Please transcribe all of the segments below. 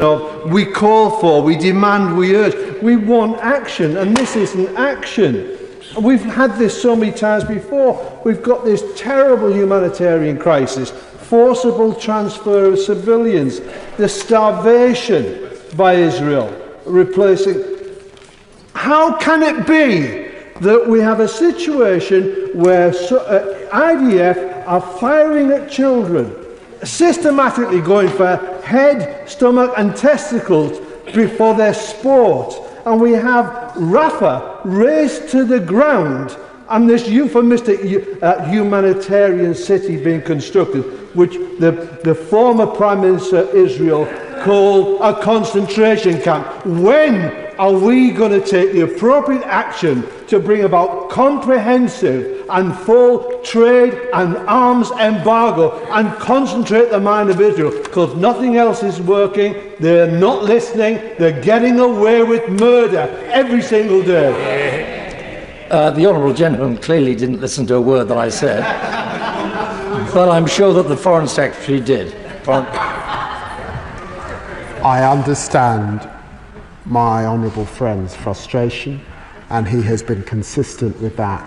of we call for, we demand, we urge. We want action, and this isn't action. We've had this so many times before. We've got this terrible humanitarian crisis, forcible transfer of civilians, the starvation by Israel, replacing. How can it be that we have a situation where IDF are firing at children, systematically going for head, stomach and testicles before their sport, and we have Rafah razed to the ground and this euphemistic humanitarian city being constructed, which the former Prime Minister of Israel called a concentration camp. When are we going to take the appropriate action to bring about comprehensive and full trade and arms embargo and concentrate the mind of Israel? Because nothing else is working. They're not listening. They're getting away with murder every single day. The Honourable Gentleman clearly didn't listen to a word that I said, but I'm sure that the Foreign Secretary did. I understand my honourable friend's frustration, and he has been consistent with that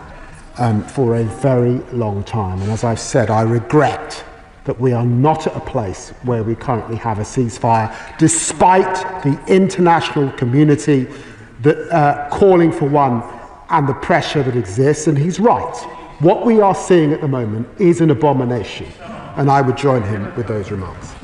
for a very long time. And as I've said, I regret that we are not at a place where we currently have a ceasefire, despite the international community that, calling for one and the pressure that exists. And he's right. What we are seeing at the moment is an abomination, and I would join him with those remarks.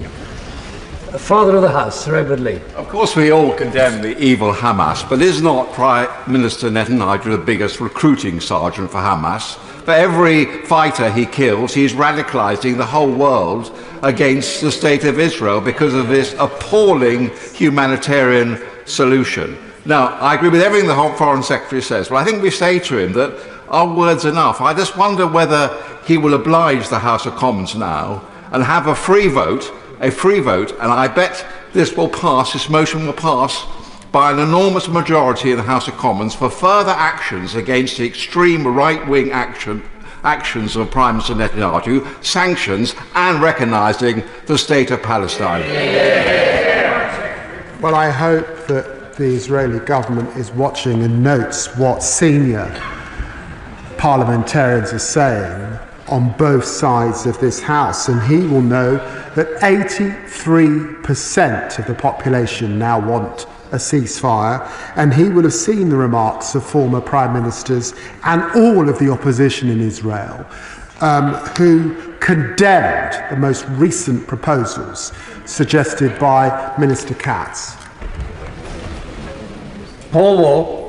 Father of the House, Sir Edward Lee. Of course we all condemn the evil Hamas, but is not Prime Minister Netanyahu the biggest recruiting sergeant for Hamas? For every fighter he kills, he's radicalising the whole world against the state of Israel because of this appalling humanitarian solution. Now, I agree with everything the Foreign Secretary says, but I think we say to him that our word's enough. I just wonder whether he will oblige the House of Commons now and have a free vote, and I bet this motion will pass by an enormous majority in the House of Commons for further actions against the extreme right-wing actions of Prime Minister Netanyahu, sanctions and recognising the state of Palestine. Well, I hope that the Israeli government is watching and notes what senior parliamentarians are saying on both sides of this House, and he will know that 83% of the population now want a ceasefire, and he will have seen the remarks of former prime ministers and all of the opposition in Israel who condemned the most recent proposals suggested by Minister Katz. Paul Wall.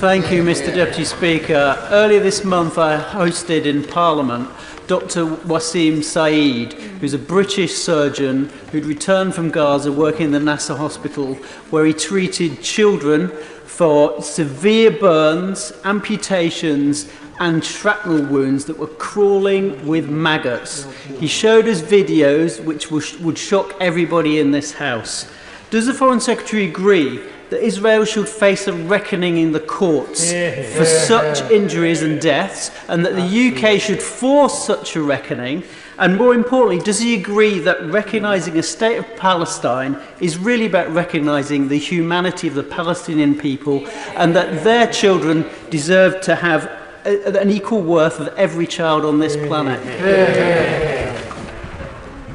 Thank you, Mr. Deputy Speaker. Earlier this month, I hosted in Parliament Dr. Wasim Saeed, who's a British surgeon who'd returned from Gaza working in the Nasser hospital, where he treated children for severe burns, amputations, and shrapnel wounds that were crawling with maggots. He showed us videos which would shock everybody in this House. Does the Foreign Secretary agree that Israel should face a reckoning in the courts for such injuries and deaths, and that the UK should force such a reckoning? And more importantly, does he agree that recognising a state of Palestine is really about recognising the humanity of the Palestinian people, and that their children deserve to have an equal worth of every child on this planet?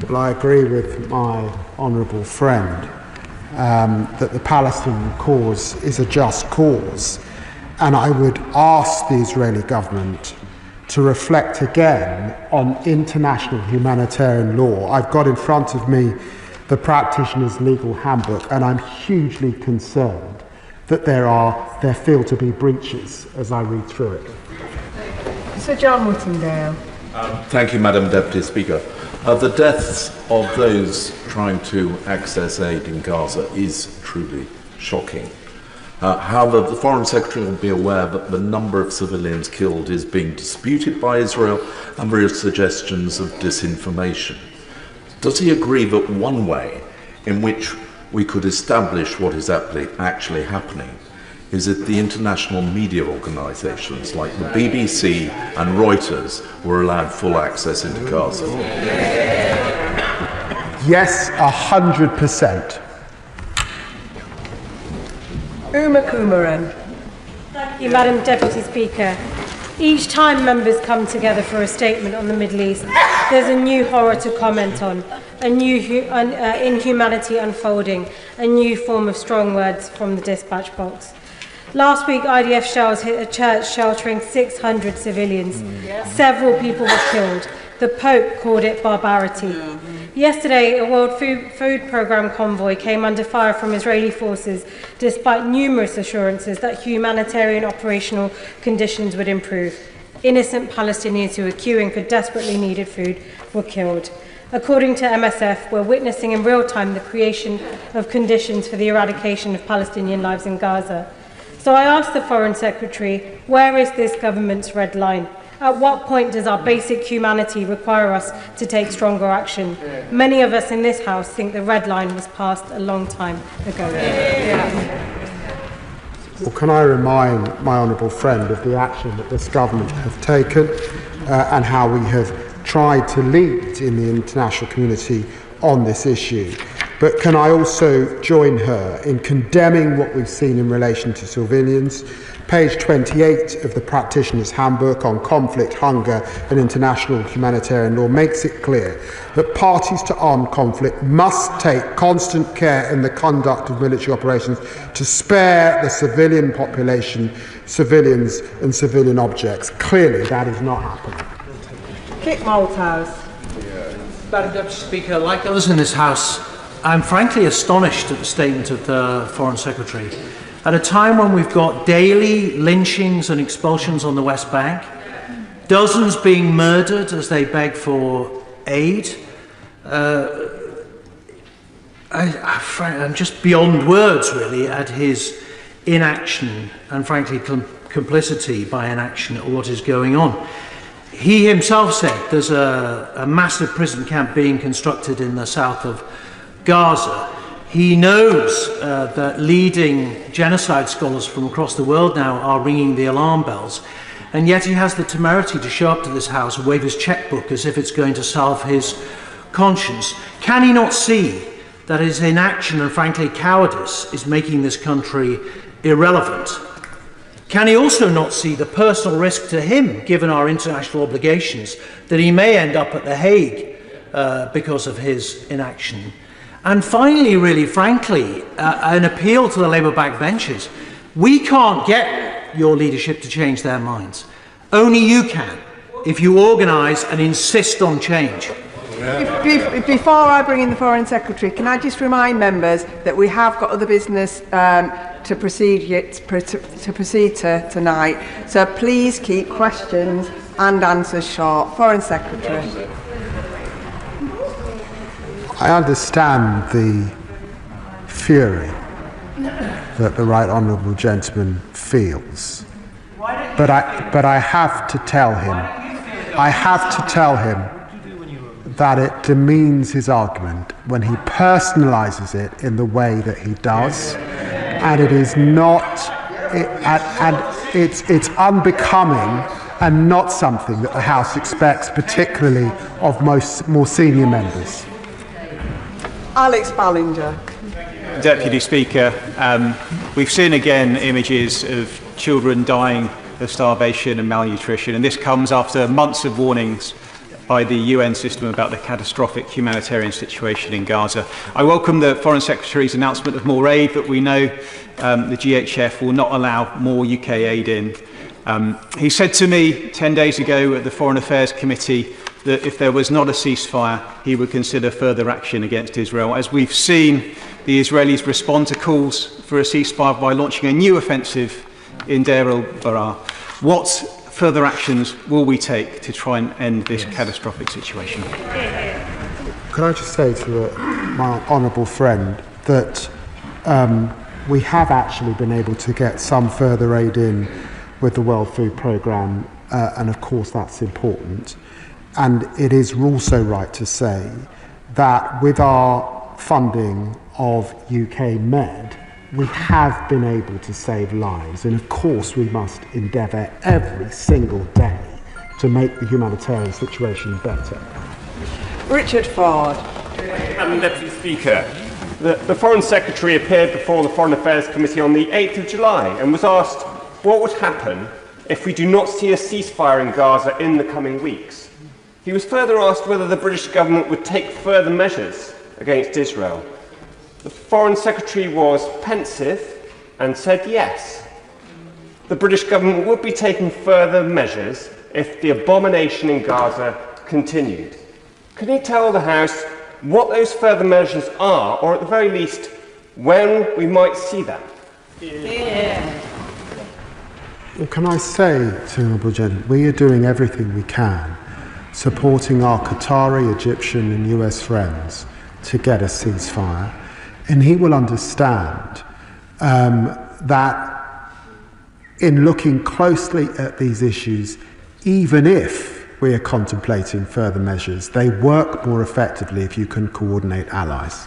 Well, I agree with my honourable friend that the Palestinian cause is a just cause, and I would ask the Israeli government to reflect again on international humanitarian law. I've got in front of me the Practitioner's Legal Handbook, and I'm hugely concerned that there feel to be breaches as I read through it. Sir John Whittingdale. Thank you, Madam Deputy Speaker. The deaths of those trying to access aid in Gaza is truly shocking. However, the Foreign Secretary will be aware that the number of civilians killed is being disputed by Israel, and there are suggestions of disinformation. Does he agree that one way in which we could establish what is actually happening is that the international media organisations like the BBC and Reuters were allowed full access into Gaza? Yes, 100%. Uma Kumaran. Thank you, Madam Deputy Speaker. Each time members come together for a statement on the Middle East, there's a new horror to comment on, a new inhumanity unfolding, a new form of strong words from the dispatch box. Last week, IDF shells hit a church sheltering 600 civilians. Several people were killed. The Pope called it barbarity. Yesterday, a World Food Programme convoy came under fire from Israeli forces, despite numerous assurances that humanitarian operational conditions would improve. Innocent Palestinians who were queuing for desperately needed food were killed. According to MSF, we're witnessing in real time the creation of conditions for the eradication of Palestinian lives in Gaza. So I asked the Foreign Secretary, where is this government's red line? At what point does our basic humanity require us to take stronger action? Many of us in this House think the red line was passed a long time ago. Well, can I remind my honourable friend of the action that this government have taken and how we have tried to lead in the international community on this issue. But can I also join her in condemning what we've seen in relation to civilians? Page 28 of the Practitioner's Handbook on Conflict, Hunger and International Humanitarian Law makes it clear that parties to armed conflict must take constant care in the conduct of military operations to spare the civilian population, civilians and civilian objects. Clearly that is not happening. Kit Malthouse. Madam Deputy Speaker, like others in this House, I'm frankly astonished at the statement of the Foreign Secretary. At a time when we've got daily lynchings and expulsions on the West Bank, dozens being murdered as they beg for aid, I'm just beyond words, really, at his inaction and, frankly, complicity by inaction at what is going on. He himself said there's a massive prison camp being constructed in the south of Gaza. He knows that leading genocide scholars from across the world now are ringing the alarm bells, and yet he has the temerity to show up to this House and wave his checkbook as if it's going to salve his conscience. Can he not see that his inaction and, frankly, cowardice is making this country irrelevant? Can he also not see the personal risk to him, given our international obligations, that he may end up at The Hague because of his inaction? And finally, really frankly, an appeal to the Labour backbenchers. We can't get your leadership to change their minds. Only you can, if you organise and insist on change. Before I bring in the Foreign Secretary, can I just remind members that we have got other business to proceed to tonight. So please keep questions and answers short. Foreign Secretary. I understand the fury that the right honourable gentleman feels, but I have to tell him, that it demeans his argument when he personalises it in the way that he does, and it is not, it's unbecoming and not something that the House expects, particularly of more senior members. Alex Ballinger. Deputy Speaker, we've seen again images of children dying of starvation and malnutrition, and this comes after months of warnings by the UN system about the catastrophic humanitarian situation in Gaza. I welcome the Foreign Secretary's announcement of more aid, but we know the GHF will not allow more UK aid in. He said to me 10 days ago at the Foreign Affairs Committee that if there was not a ceasefire, he would consider further action against Israel. As we've seen, the Israelis respond to calls for a ceasefire by launching a new offensive in Deir el-Balah. What further actions will we take to try and end this catastrophic situation? Can I just say to my honourable friend that we have actually been able to get some further aid in with the World Food Programme, and of course that's important. And it is also right to say that with our funding of UK Med, we have been able to save lives. And of course we must endeavour every single day to make the humanitarian situation better. Richard Ford. Madam Deputy Speaker, the Foreign Secretary appeared before the Foreign Affairs Committee on the 8th of July and was asked what would happen if we do not see a ceasefire in Gaza in the coming weeks. He was further asked whether the British government would take further measures against Israel. The Foreign Secretary was pensive and said yes. The British government would be taking further measures if the abomination in Gaza continued. Can he tell the House what those further measures are, or at the very least, when we might see them? Yeah. Well, can I say to the Honourable Gentleman, we are doing everything we can, supporting our Qatari, Egyptian and US friends to get a ceasefire, and he will understand that in looking closely at these issues, even if we are contemplating further measures, they work more effectively if you can coordinate allies.